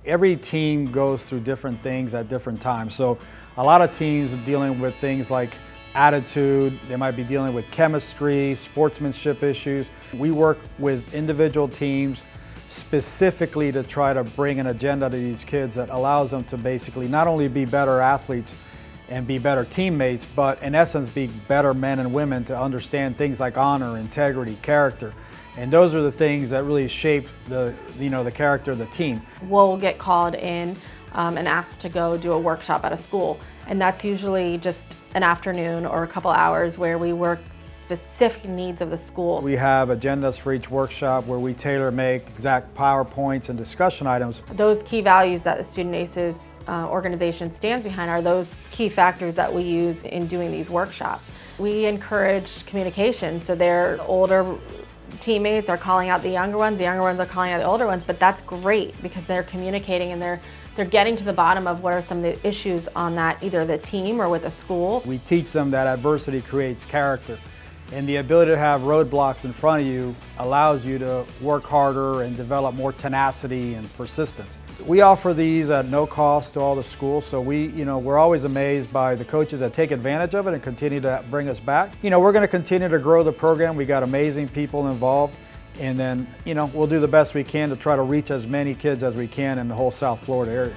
every team goes through different things at different times. So a lot of teams are dealing with things like attitude, they might be dealing with chemistry, sportsmanship issues. We work with individual teams specifically to try to bring an agenda to these kids that allows them to basically not only be better athletes and be better teammates, but in essence be better men and women to understand things like honor, integrity, character. And those are the things that really shape the character of the team. We'll get called in and asked to go do a workshop at a school. And that's usually just an afternoon or a couple hours where we work specific needs of the school. We have agendas for each workshop where we tailor make exact PowerPoints and discussion items. Those key values that the Student ACES organization stands behind are those key factors that we use in doing these workshops. We encourage communication, so their older teammates are calling out the younger ones are calling out the older ones, but that's great because they're communicating and they're getting to the bottom of what are some of the issues on that, either the team or with the school. We teach them that adversity creates character, and the ability to have roadblocks in front of you allows you to work harder and develop more tenacity and persistence. We offer these at no cost to all the schools, so we're always amazed by the coaches that take advantage of it and continue to bring us back. We're going to continue to grow the program. We got amazing people involved, and then we'll do the best we can to try to reach as many kids as we can in the whole South Florida area.